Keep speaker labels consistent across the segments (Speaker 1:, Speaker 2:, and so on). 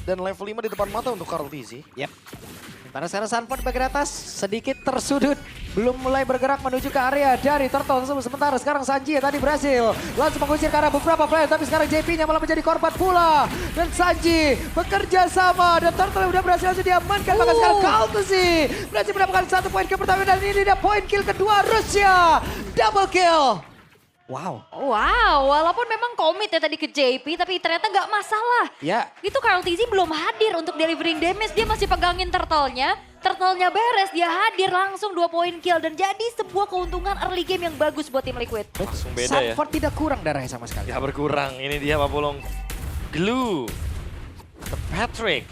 Speaker 1: dan level 5 di depan mata untuk Karl TZ.
Speaker 2: Yap. Sementara sekarang Sanford bagian atas sedikit tersudut. Belum mulai bergerak menuju ke area dari Turtle. Sementara sekarang Sanji tadi berhasil langsung mengusir ke arah beberapa player. Tapi sekarang JP-nya malah menjadi korban pula. Dan Sanji bekerja sama. Dan Turtle udah berhasil langsung diamankan. Maka sekarang Kaltusi berhasil mendapatkan 1 poin kill pertama. Dan ini dia poin kill kedua Rusia. Double kill. Wow.
Speaker 3: Wow, walaupun memang komit ya tadi ke JP, tapi ternyata nggak masalah.
Speaker 2: Ya.
Speaker 3: Itu Karl TZ belum hadir untuk delivering damage, dia masih pegangin turtle-nya. Turtle-nya beres, dia hadir langsung 2 poin kill. Dan jadi sebuah keuntungan early game yang bagus buat tim Liquid.
Speaker 1: Langsung beda ya.
Speaker 2: Sanford tidak kurang darahnya sama sekali.
Speaker 1: Ya berkurang, ini dia Pak Pulung. Glue. The Patrick.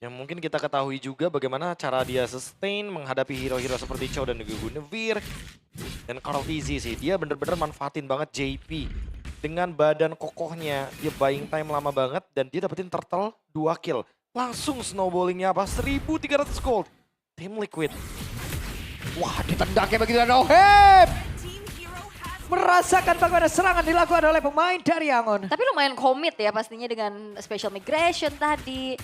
Speaker 1: Yang mungkin kita ketahui juga bagaimana cara dia sustain menghadapi hero-hero seperti Chow dan juga Guinevere. Dan Karl TZ sih, dia bener-bener manfaatin banget JP. Dengan badan kokohnya, dia buying time lama banget dan dia dapetin turtle 2 kill. Langsung snowballingnya apa? 1.300 gold. Tim Liquid.
Speaker 2: Wah, ditendangnya begitu dan Oheb merasakan bagaimana serangan dilakukan oleh pemain dari Yangon.
Speaker 3: Tapi lumayan komit ya pastinya dengan special migration tadi.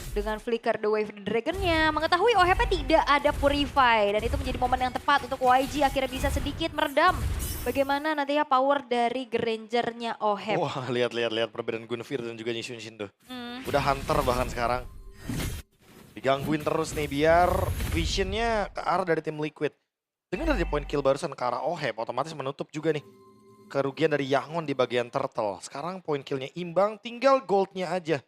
Speaker 3: Dengan flicker the wave dragonnya, mengetahui OHP tidak ada purify. Dan itu menjadi momen yang tepat untuk YG akhirnya bisa sedikit meredam. Bagaimana nantinya power dari Grangernya OHP.
Speaker 1: Wah, lihat perbedaan Guinevere dan juga Nishunshin tuh. Udah hunter bahkan sekarang. Digangguin terus nih biar visionnya ke arah dari tim Liquid. Dengan dari poin kill barusan ke arah OHP, otomatis menutup juga nih kerugian dari Yangon di bagian turtle. Sekarang poin killnya imbang, tinggal goldnya aja.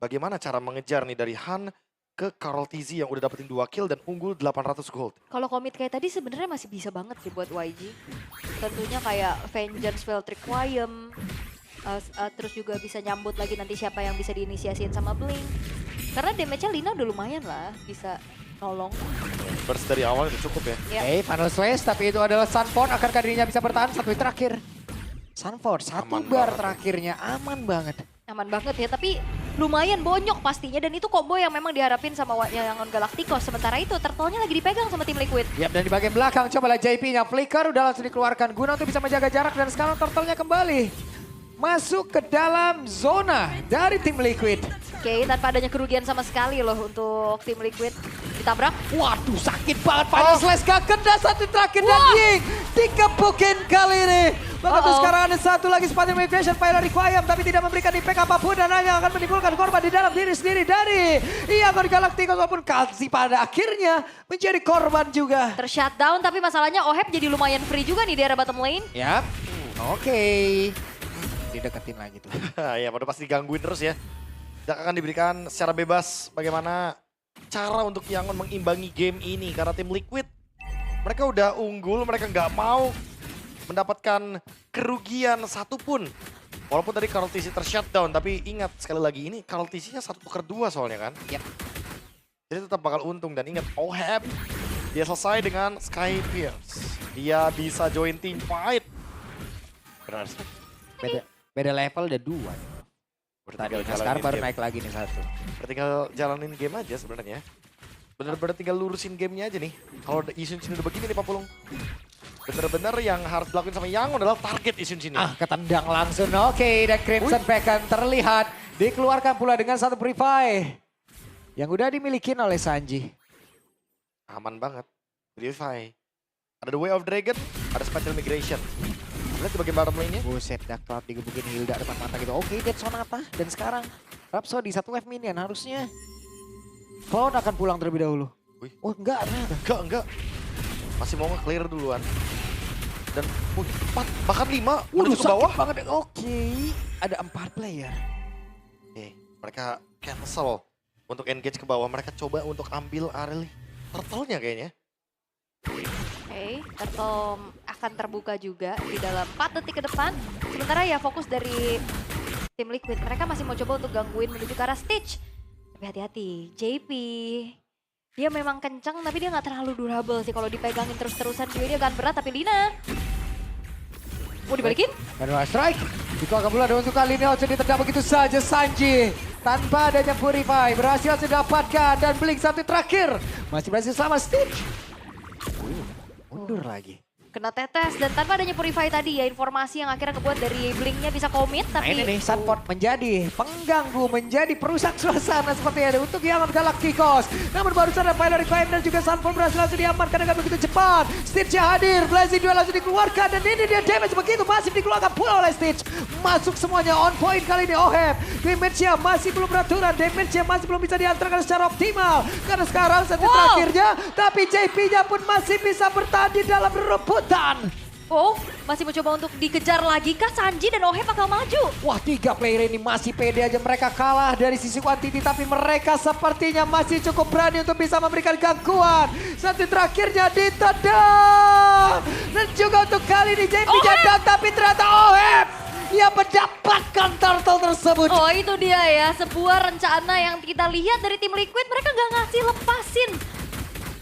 Speaker 1: Bagaimana cara mengejar nih dari Han ke Karl TZ yang udah dapetin 2 kill dan unggul 800 gold.
Speaker 3: Kalau komit kayak tadi sebenarnya masih bisa banget sih buat YG. Tentunya kayak Vengeance, Felt Requiem. Terus juga bisa nyambut lagi nanti siapa yang bisa diinisiasiin sama Blink. Karena damage-nya Lina udah lumayan lah, bisa nolong.
Speaker 1: Burst dari awal itu cukup ya.
Speaker 2: Oke, final slash tapi itu adalah Sanford. Akankah dirinya bisa bertahan 1 hit terakhir? Sanford, 1
Speaker 1: Aman
Speaker 2: bar
Speaker 1: banget.
Speaker 2: terakhirnya aman banget.
Speaker 3: Aman banget ya, tapi lumayan bonyok pastinya. Dan itu combo yang memang diharapin sama Yangon Galacticos. Sementara itu turtle-nya lagi dipegang sama tim Liquid.
Speaker 2: Yap, dan di bagian belakang cobalah JP-nya flicker udah langsung dikeluarkan guna untuk bisa menjaga jarak. Dan sekarang turtle-nya kembali masuk ke dalam zona dari tim Liquid.
Speaker 3: Oke, tanpa adanya kerugian sama sekali loh untuk tim Liquid. Ditabrak.
Speaker 2: Waduh, sakit banget. Final slash gak kena 1 terakhir dan Ying dikepukin kali ini. Maka tuh sekarang ada 1 lagi Spotting Migration, Fire Requiem, tapi tidak memberikan impact apapun dan hanya akan menimbulkan korban di dalam diri sendiri dari Yangon Galacticos walaupun Kalsi pada akhirnya menjadi korban juga.
Speaker 3: Tershutdown, tapi masalahnya OHP jadi lumayan free juga nih di area bottom lane.
Speaker 2: Yap, oke. Dideketin lagi tuh.
Speaker 1: Ya, pada pasti gangguin terus ya. Tidak akan diberikan secara bebas bagaimana cara untuk Yangon mengimbangi game ini. Karena tim Liquid, mereka udah unggul, mereka nggak mau mendapatkan kerugian satupun. Walaupun tadi Karl TZ tershutdown, tapi ingat sekali lagi ini Karl TZ-nya 1-2 soalnya kan.
Speaker 2: Yap.
Speaker 1: Jadi tetap bakal untung dan ingat OHP, dia selesai dengan Sky Pierce. Dia bisa join team fight. Benar sih.
Speaker 2: Beda level udah 2. Tadi,
Speaker 1: Bertinggal
Speaker 2: sekarang baru
Speaker 1: game.
Speaker 2: naik lagi nih 1.
Speaker 1: Tinggal jalanin game aja sebenarnya. Bener-bener tinggal lurusin gamenya aja nih. Kalau Ishin udah begini nih Pak Pulung. Bener-bener yang harus dilakuin sama Yangon adalah target Ishin sini.
Speaker 2: Ketendang langsung. Oke, dan Crimson Pekan terlihat dikeluarkan pula dengan 1 purify yang udah dimiliki oleh Sanji.
Speaker 1: Aman banget. Purify. Ada The Way of Dragon, ada Spatial Migration. Lihat di bagian bottom lane-nya.
Speaker 2: Buset, Dark Cloud digebukin Hilda depan mata gitu. Oke, Dead Sonata. Dan sekarang Rhapsody 1 wave minion harusnya Cloud akan pulang terlebih dahulu.
Speaker 1: Wih.
Speaker 2: Oh enggak, ternyata.
Speaker 1: Enggak. Masih mau nge-clear duluan. Dan 4, bahkan 5 menuju ke
Speaker 2: sakit
Speaker 1: bawah.
Speaker 2: banget. Oke, ada 4 player.
Speaker 1: Oke, mereka cancel untuk engage ke bawah. Mereka coba untuk ambil early turtle-nya kayaknya.
Speaker 3: Oke, turtle akan terbuka juga di dalam 4 detik ke depan. Sementara ya fokus dari tim Liquid. Mereka masih mau coba untuk gangguin menuju ke arah Stitch. Tapi hati-hati, JP. Dia memang kencang tapi dia nggak terlalu durable sih. Kalau dipegangin terus-terusan dia akan berat. Tapi Lina. Mau dibalikin?
Speaker 2: Manual strike. Dikeluarkan pula untuk kali ini Ocean ditendang begitu saja Sanji. Tanpa adanya Purify. Berhasil didapatkan dan Blink 1 terakhir. Masih berhasil sama Stitch. Mundur lagi.
Speaker 3: Kena tetes dan tanpa adanya Purify tadi ya informasi yang akhirnya ngebuat dari Blinknya bisa komit
Speaker 2: Nah
Speaker 3: tapi
Speaker 2: ini nih Sunport menjadi pengganggu, menjadi perusak suasana seperti ada untuk Yangon Galacticos. Namun barusan ada Fire Reclaim dan juga Sunport berhasil langsung diamankan dengan begitu cepat. Stitch hadir, Blazing Duel langsung dikeluarkan dan ini dia damage begitu masif dikeluarkan pula oleh Stitch. Masuk semuanya on point kali ini Oheb. Damage-nya masih belum beraturan, damage-nya masih belum bisa diantarkan secara optimal. Karena sekarang set terakhirnya, tapi JP-nya pun masih bisa bertahan di dalam rebutan.
Speaker 3: oh masih mencoba untuk dikejar lagi kah Sanji dan Oheb bakal maju.
Speaker 2: Wah 3 player ini masih pede aja mereka kalah dari sisi quantity tapi mereka sepertinya masih cukup berani untuk bisa memberikan gangguan. Satu terakhirnya ditendang dan juga untuk kali ini JP jadang tapi ternyata Oheb yang mendapatkan turtle tersebut.
Speaker 3: Oh itu dia ya sebuah rencana yang kita lihat dari tim Liquid mereka gak ngasih lepasin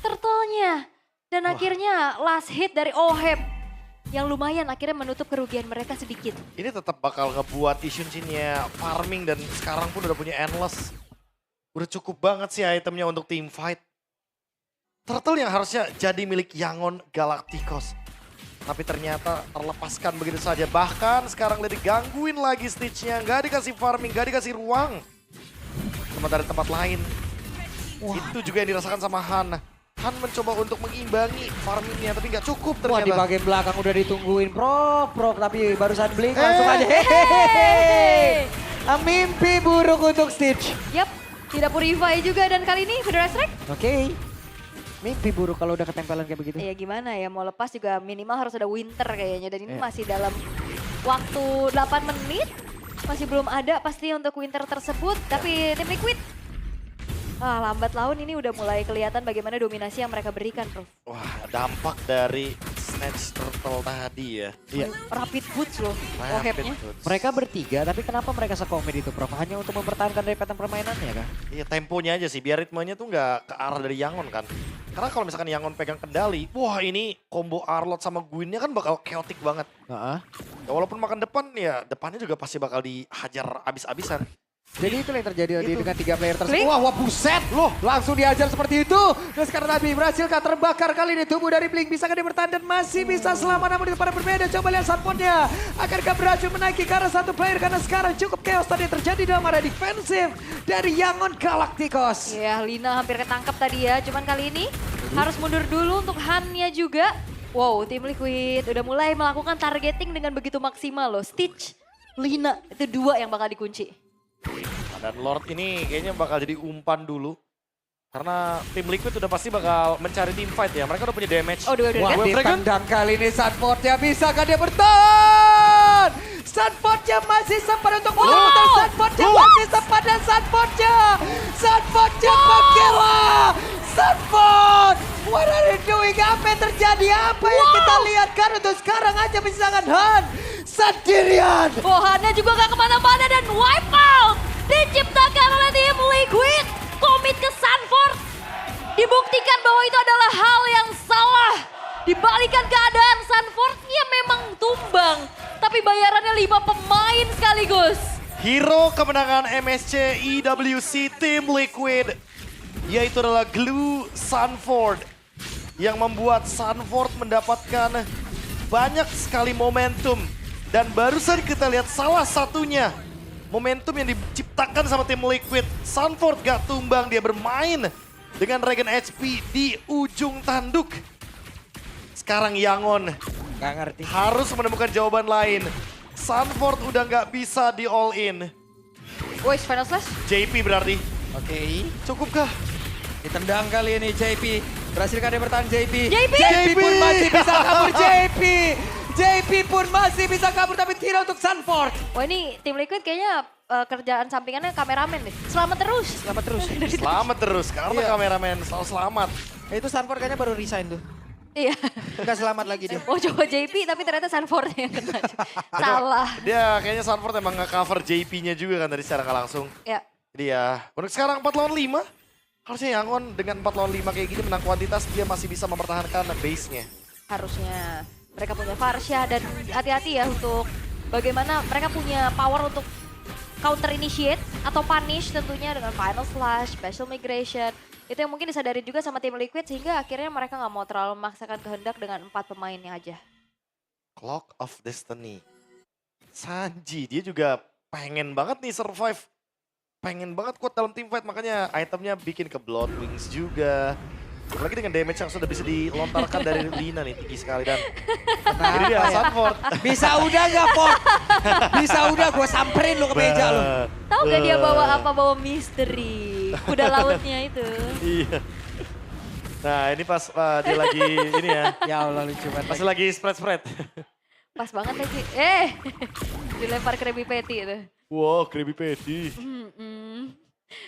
Speaker 3: turtle-nya. Dan akhirnya last hit dari Oheb yang lumayan akhirnya menutup kerugian mereka sedikit.
Speaker 1: Ini tetap bakal ngebuat Ishinshin-nya farming dan sekarang pun udah punya endless. Udah cukup banget sih itemnya untuk team fight. Turtle yang harusnya jadi milik Yangon Galacticos. Tapi ternyata terlepaskan begitu saja. Bahkan sekarang udah digangguin lagi Stitch-nya. Gak dikasih farming, gak dikasih ruang. Sementara di tempat lain. Itu juga yang dirasakan sama Han. Han mencoba untuk mengimbangi farmingnya tapi nggak cukup
Speaker 2: Wah di
Speaker 1: ternyata.
Speaker 2: bagian belakang udah ditungguin Prof tapi barusan Blink langsung aja.
Speaker 3: Hehehe.
Speaker 2: Mimpi buruk untuk Stitch.
Speaker 3: Yap, tidak Purify juga dan kali ini Federal Strike.
Speaker 2: Oke. Mimpi buruk kalau udah ketempelan kayak begitu.
Speaker 3: Ya gimana ya mau lepas juga minimal harus ada winter kayaknya dan ini masih dalam waktu 8 menit. Masih belum ada pasti untuk winter tersebut tapi tim Liquid lambat laun ini udah mulai kelihatan bagaimana dominasi yang mereka berikan, Prof.
Speaker 1: Wah, dampak dari Snatch Turtle tadi ya.
Speaker 2: Iya.
Speaker 3: Rapid boots loh,
Speaker 1: Rapid
Speaker 3: Ohebnya.
Speaker 1: boots.
Speaker 2: Mereka bertiga tapi kenapa mereka sekomit itu Prof? Hanya untuk mempertahankan dari pattern permainannya kah?
Speaker 1: Iya, temponya aja sih, biar ritmenya tuh nggak ke arah dari Yangon kan. Karena kalau misalkan Yangon pegang kendali, wah ini combo Arlot sama Gwynnya kan bakal chaotic banget.
Speaker 2: Heeh.
Speaker 1: Ya, walaupun makan depan, ya depannya juga pasti bakal dihajar abis-abisan.
Speaker 2: Jadi itu yang terjadi tadi
Speaker 1: Itu.
Speaker 2: dengan 3 player tersebut.
Speaker 3: Blink.
Speaker 2: Wah buset loh. Langsung diajar seperti itu. Dan sekarang Nabi berhasilkah terbakar kali ini tubuh dari Blink. Bisakah dia bertahan dan masih bisa selamat namun itu pada berbeda. Coba lihat Sunport-nya. Akankah berhasil menaiki ke arah satu player karena sekarang cukup chaos tadi yang terjadi dalam area defensif dari Yangon Galacticos.
Speaker 3: Ya, Lina hampir ketangkep tadi ya. Cuman kali ini harus mundur dulu untuk Han-nya juga. Wow, tim Liquid udah mulai melakukan targeting dengan begitu maksimal loh. Stitch, Lina, itu 2 yang bakal dikunci.
Speaker 1: Dan Lord ini kayaknya bakal jadi umpan dulu. Karena tim Liquid udah pasti bakal mencari team fight ya. Mereka udah punya damage.
Speaker 3: Oh, 2
Speaker 2: Wah
Speaker 3: kan?
Speaker 2: ditendang kali ini Sunport-nya. Bisakah dia bertahan? Sunport-nya masih sempat untuk menemukan. Sunport-nya masih sempat dan Sunport-nya. Sunport-nya Bakela. Sunport. What are you doing? Apa yang terjadi? Apa yang kita lihat kan untuk sekarang aja misalkan Han. Sendirian.
Speaker 3: Han-nya juga gak kemana-mana dan wipe out. Diciptakan oleh tim Liquid. Komit ke Sunport. Dibuktikan bahwa itu adalah hal yang salah. Dibalikan keadaan Sunport-nya memang tumbang. Tapi bayarannya 5 pemain sekaligus.
Speaker 1: Hero kemenangan MSC EWC Team Liquid. Yaitu adalah Glue Sunford. Yang membuat Sunford mendapatkan banyak sekali momentum. Dan barusan kita lihat salah satunya. Momentum yang diciptakan sama tim Liquid. Sunford gak tumbang, dia bermain dengan regen HP di ujung tanduk. Sekarang Yangon
Speaker 2: Gak ngerti.
Speaker 1: harus menemukan jawaban lain. Sunford udah gak bisa di all in.
Speaker 3: Boys, final slash.
Speaker 1: JP berarti.
Speaker 2: Oke.
Speaker 1: Cukupkah?
Speaker 2: Ditendang kali ini JP. Berhasilkah dia bertahan JP?
Speaker 3: JP!
Speaker 2: JP pun masih bisa kabur JP. JP pun masih bisa kabur tapi tidak untuk Sunford.
Speaker 3: Wah ini tim Liquid kayaknya kerjaan sampingannya kameramen deh. Selamat terus.
Speaker 2: Selamat terus.
Speaker 1: Selamat terus karena
Speaker 2: Iya.
Speaker 1: kameramen selalu selamat.
Speaker 2: Itu Sunford kayaknya baru resign tuh.
Speaker 3: Iya.
Speaker 2: Enggak selamat lagi dia.
Speaker 3: Oh coba JP tapi ternyata Sunford yang kena. Salah.
Speaker 1: Dia kayaknya Sunford emang nge-cover JP-nya juga kan tadi secara nggak langsung.
Speaker 3: Ya.
Speaker 1: Jadi ya, untuk sekarang 4 lawan 5. Harusnya Yangon dengan 4 lawan 5 kayak gini menang kuantitas dia masih bisa mempertahankan base-nya.
Speaker 3: Harusnya mereka punya Farsha dan hati-hati ya untuk bagaimana mereka punya power untuk counter initiate atau punish tentunya dengan final slash, special migration. Itu yang mungkin disadari juga sama tim Liquid sehingga akhirnya mereka nggak mau terlalu memaksakan kehendak dengan 4 pemainnya aja.
Speaker 1: Clock of Destiny. Sanji, dia juga pengen banget nih survive. Pengen banget kuat dalam team fight, makanya itemnya bikin ke Blood Wings juga. Apalagi dengan damage yang sudah bisa dilontarkan dari Lina nih, tinggi sekali. Dan ini dia Sunford.
Speaker 2: Bisa udah gak, Ford? Bisa udah, gue samperin lu ke meja lu.
Speaker 3: Tahu gak dia bawa apa? Bawa misteri. Kuda lautnya itu.
Speaker 1: Iya. Nah ini pas dia lagi ini ya.
Speaker 2: Ya Allah lucu banget.
Speaker 1: Pas lagi spread-spread.
Speaker 3: Pas banget lagi. Dilempar Krabby Patty itu.
Speaker 1: Wow, Krabby Patty.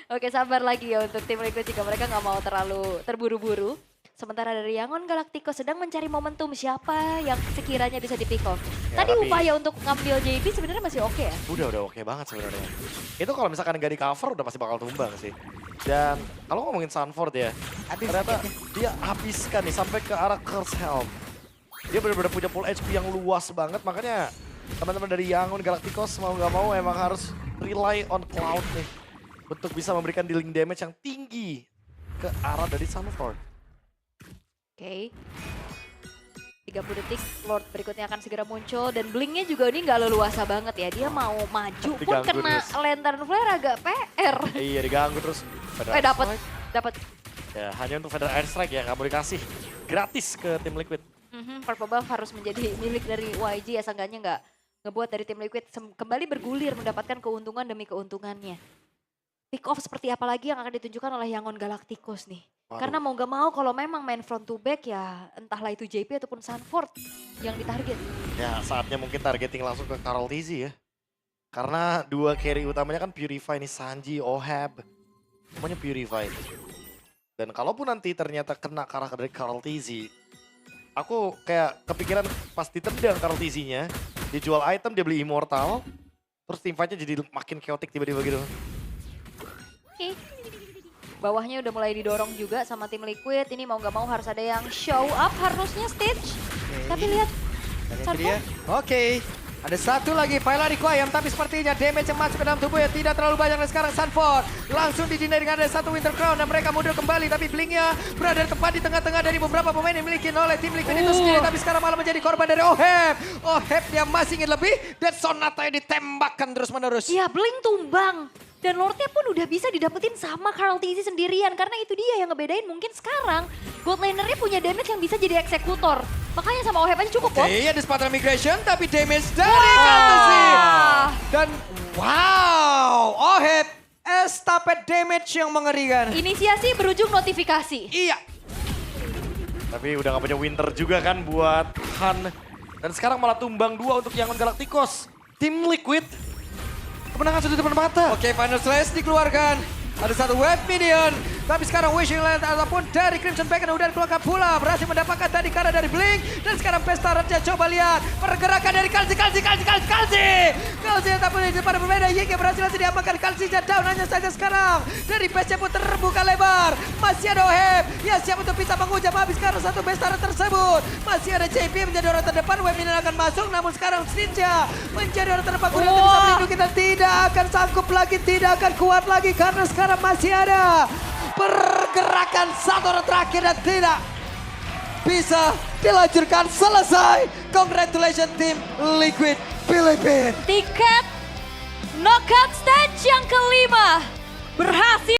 Speaker 3: Oke, sabar lagi ya untuk tim Liquid jika mereka nggak mau terlalu terburu-buru. Sementara dari Yangon Galacticos sedang mencari momentum siapa yang sekiranya bisa di pick off.
Speaker 1: Ya,
Speaker 3: Tadi
Speaker 1: tapi-
Speaker 3: upaya untuk ngambil JB sebenarnya masih oke ya.
Speaker 1: Udah oke banget sebenarnya. Itu kalau misalkan nggak di cover udah pasti bakal tumbang sih. Dan kalau ngomongin Sunford ya, ternyata dia habiskan nih sampai ke arah Curse Helm. Dia benar-benar punya full HP yang luas banget, makanya teman-teman dari Yangon Galacticos mau nggak mau emang harus rely on Cloud nih untuk bisa memberikan dealing damage yang tinggi ke arah dari Sunford.
Speaker 3: Oke. 30 detik, Lord berikutnya akan segera muncul dan blinknya juga ini nggak leluasa banget ya. Dia mau maju pun
Speaker 1: Diganggu
Speaker 3: kena
Speaker 1: terus.
Speaker 3: lantern flare agak PR.
Speaker 1: Iya diganggu terus.
Speaker 3: Dapat.
Speaker 1: Ya hanya untuk Feather Airstrike ya nggak mau dikasih gratis ke tim Liquid.
Speaker 3: Purple Buff harus menjadi milik dari YG ya, seenggaknya nggak ngebuat dari tim Liquid kembali bergulir mendapatkan keuntungan demi keuntungannya. Pick off seperti apa lagi yang akan ditunjukkan oleh Yangon Galacticos nih.
Speaker 1: Waduh.
Speaker 3: Karena mau gak mau kalau memang main front to back ya entahlah itu JP ataupun Sunford yang ditarget.
Speaker 1: Ya saatnya mungkin targeting langsung ke Karl Tizzy ya. Karena dua carry utamanya kan Purify nih, Sanji, Ohab. Semuanya Purify. Dan kalaupun nanti ternyata kena ke arah dari Karl Tizzy, aku kayak kepikiran pas ditendang Karl Tizzy-nya, dijual item, dia beli Immortal, terus team fight-nya jadi makin chaotic tiba-tiba gitu.
Speaker 3: Oke. Bawahnya udah mulai didorong juga sama tim Liquid. Ini mau gak mau harus ada yang show up harusnya Stitch. Tapi lihat
Speaker 2: Dan itu
Speaker 3: Sunford.
Speaker 2: dia. Oke. Ada satu lagi Phyla Requiem, tapi sepertinya damage yang masuk ke dalam tubuhnya tidak terlalu banyak. Dan sekarang Sunford langsung didinai dengan ada satu Winter Crown dan mereka mundur kembali. Tapi blinknya berada tepat di tengah-tengah dari beberapa pemain yang dimiliki oleh tim Liquid itu sendiri. Tapi sekarang malah menjadi korban dari Ohab. Ohab yang masih ingin lebih dan Sonata yang ditembakkan terus-menerus.
Speaker 3: Iya, Blink tumbang. Dan Lordnya pun udah bisa didapetin sama Karl Tizzy sendirian. Karena itu dia yang ngebedain mungkin sekarang God Laner-nya punya damage yang bisa jadi eksekutor. Makanya sama Ohab aja cukup kok.
Speaker 2: Oke, ada Spartan Migration tapi damage dari Fantasy. Dan wow, Ohab estafet damage yang mengerikan.
Speaker 3: Inisiasi berujung notifikasi.
Speaker 2: Iya.
Speaker 1: Tapi udah gak punya Winter juga kan buat Han. Dan sekarang malah tumbang 2 untuk Yangon Galacticos. Tim Liquid, kemenangan sudah di depan mata.
Speaker 2: Oke, Final Slash dikeluarkan. Ada satu wave minion. Tapi sekarang Wishing Land ataupun dari Crimson Beacon udah dikeluarkan pula. Berhasil mendapatkan tadi karena dari Blink. Dan sekarang Pesta Raja coba lihat. Pergerakan dari Kalsi. Kalsi tapi di depan berbeda. Yeke berhasil langsung diamankan. Kalsi down hanya saja sekarang. Dari base pun terbuka lebar. Masih ada Ohab yang siap untuk bisa menghujam habis karena satu Pesta Raja tersebut. Masih ada JP menjadi orang terdepan. Wave minion akan masuk. Namun sekarang Ninja menjadi orang terdepan. Kuda bisa melindungi dan tidak akan sanggup lagi. Tidak akan kuat lagi karena sekarang masih ada pergerakan satu orang terakhir dan tidak bisa dilanjutkan. Selesai. Congratulations tim Liquid Filipina.
Speaker 3: Tiket knockout stage yang kelima berhasil